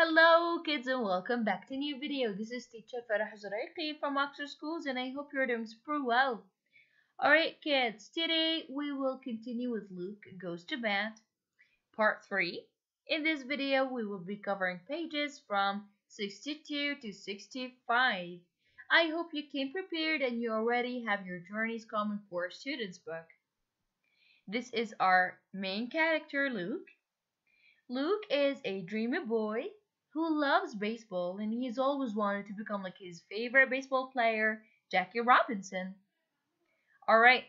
Hello kids and welcome back to a new video. This is teacher Farah Zuraiki from Oxford Schools and I hope you're doing super well. Alright kids, today we will continue with Luke Goes to Bed, part 3. In this video we will be covering pages from 62 to 65. I hope you came prepared and you already have your Journeys Common Core Students book. This is our main character Luke. Luke is a dreamy boy who loves baseball and he's always wanted to become like his favorite baseball player, Jackie Robinson. Alright,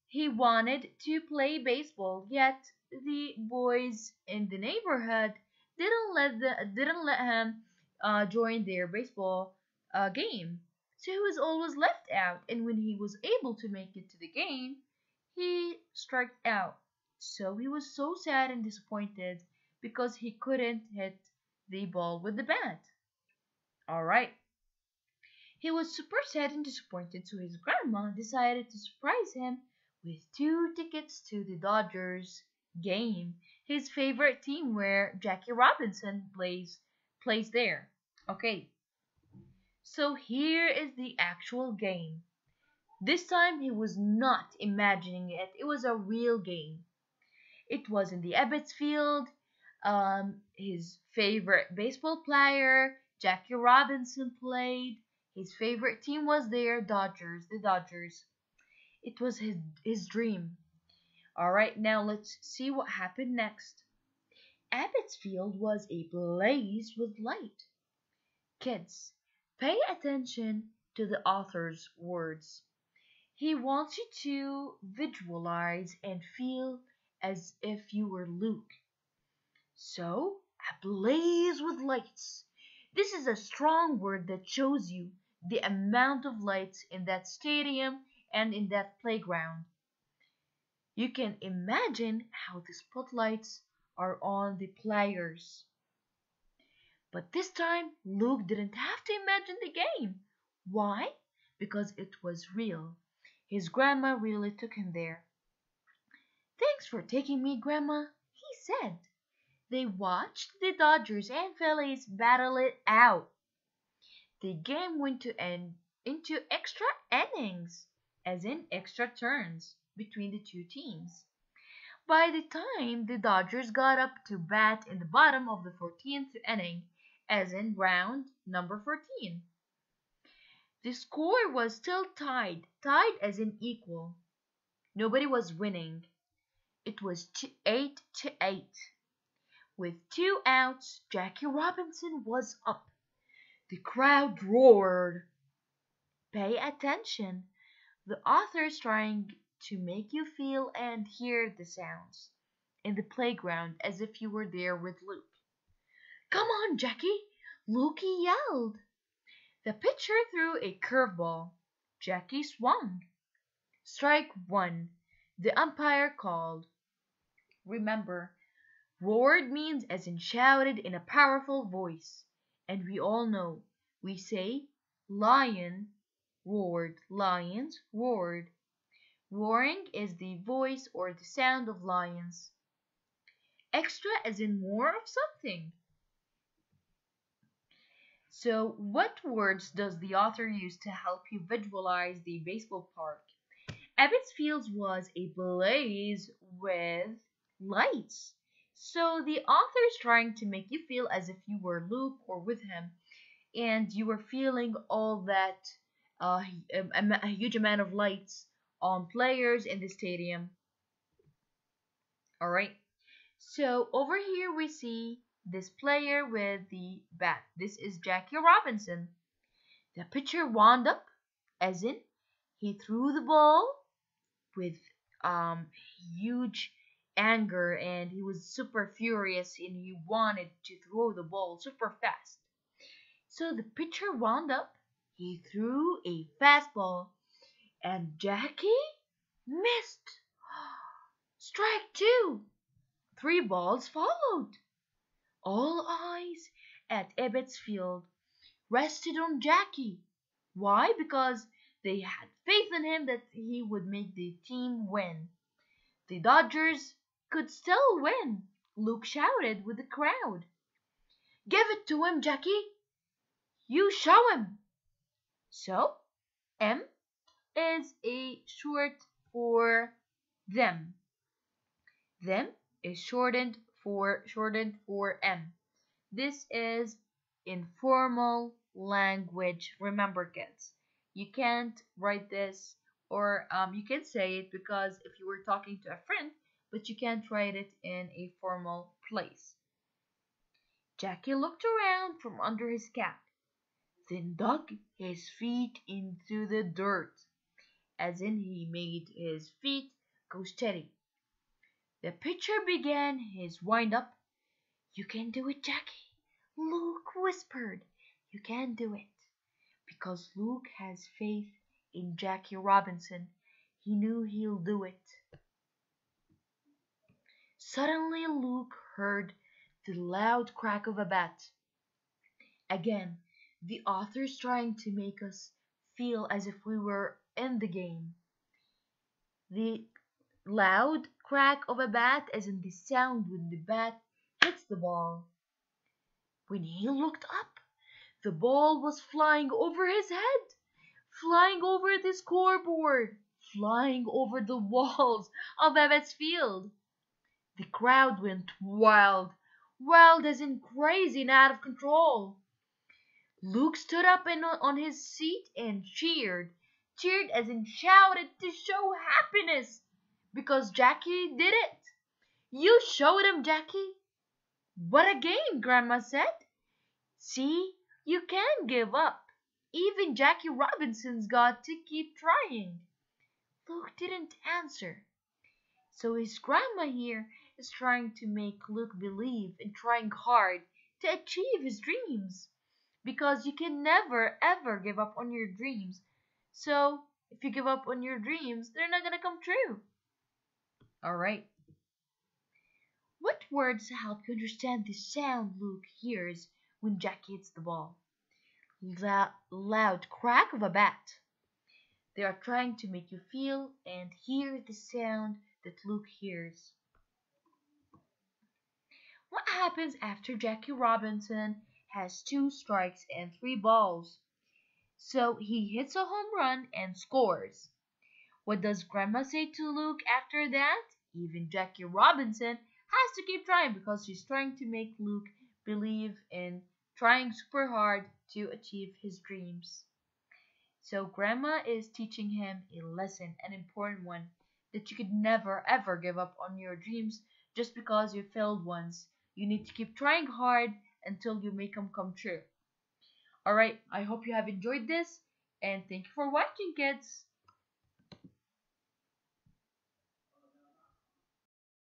he wanted to play baseball, yet the boys in the neighborhood didn't let him join their baseball game. So he was always left out, and when he was able to make it to the game, he struck out. So he was so sad and disappointed because he couldn't hit the ball with the bat. Alright. He was super sad and disappointed, so his grandma decided to surprise him with 2 tickets to the Dodgers game, his favorite team where Jackie Robinson plays there. Okay. So here is the actual game. This time he was not imagining it. It was a real game. It was in the Ebbets Field. His favorite baseball player, Jackie Robinson, played. His favorite team was there, the Dodgers. It was his dream. Alright, now let's see what happened next. Ebbets Field was ablaze with light. Kids, pay attention to the author's words. He wants you to visualize and feel as if you were Luke. So, ablaze with lights. This is a strong word that shows you the amount of lights in that stadium and in that playground. You can imagine how the spotlights are on the players. But this time, Luke didn't have to imagine the game. Why? Because it was real. His grandma really took him there. "Thanks for taking me, Grandma," he said. They watched the Dodgers and Phillies battle it out. The game went into extra innings, as in extra turns, between the two teams. By the time the Dodgers got up to bat in the bottom of the 14th inning, as in round number 14, the score was still tied as in equal. Nobody was winning. It was 8-8. With 2 outs, Jackie Robinson was up. The crowd roared. Pay attention. The author is trying to make you feel and hear the sounds in the playground as if you were there with Luke. "Come on, Jackie!" Luke yelled. The pitcher threw a curveball. Jackie swung. "Strike 1," the umpire called. Remember, roared means as in shouted in a powerful voice. And we all know, we say, lion roared, lions roared. Roaring is the voice or the sound of lions. Extra as in more of something. So what words does the author use to help you visualize the baseball park? Ebbets Field was ablaze with lights. So the author is trying to make you feel as if you were Luke or with him, and you were feeling all that a huge amount of lights on players in the stadium. All right. So over here we see this player with the bat. This is Jackie Robinson. The pitcher wound up, as in he threw the ball with huge anger and he was super furious and he wanted to throw the ball super fast. So the pitcher wound up, he threw a fastball and Jackie missed. Strike 2. 3 balls followed. All eyes at Ebbets Field rested on Jackie. Why? Because they had faith in him that he would make the team win. The Dodgers could still win, Luke shouted with the crowd. Give it to him, Jackie. You show him. So, M is a for them. Them is shortened for M. This is informal language. Remember, kids, you can't write this or you can say it because if you were talking to a friend, but you can't write it in a formal place. Jackie looked around from under his cap, then dug his feet into the dirt, as in he made his feet go steady. The pitcher began his wind up. You can do it, Jackie, Luke whispered. You can do it. Because Luke has faith in Jackie Robinson, he knew he'll do it. Suddenly Luke heard the loud crack of a bat. Again, the author's trying to make us feel as if we were in the game. The loud crack of a bat as in the sound when the bat hits the ball. When he looked up, the ball was flying over his head, flying over the scoreboard, flying over the walls of Ebbets Field. The crowd went wild, wild as in crazy and out of control. Luke stood up on his seat and cheered as in shouted to show happiness because Jackie did it. You showed him, Jackie. What a game, Grandma said. See, you can give up. Even Jackie Robinson's got to keep trying. Luke didn't answer. So his grandma here is trying to make Luke believe in trying hard to achieve his dreams. Because you can never ever give up on your dreams. So if you give up on your dreams, they're not gonna come true. Alright. What words help you understand the sound Luke hears when Jackie hits the ball? The loud crack of a bat. They are trying to make you feel and hear the sound that Luke hears. What happens after Jackie Robinson has 2 strikes and 3 balls? So he hits a home run and scores. What does Grandma say to Luke after that? Even Jackie Robinson has to keep trying because she's trying to make Luke believe in trying super hard to achieve his dreams. So Grandma is teaching him a lesson, an important one, that you could never ever give up on your dreams just because you failed once. You need to keep trying hard until you make them come true. Alright, I hope you have enjoyed this and thank you for watching, kids.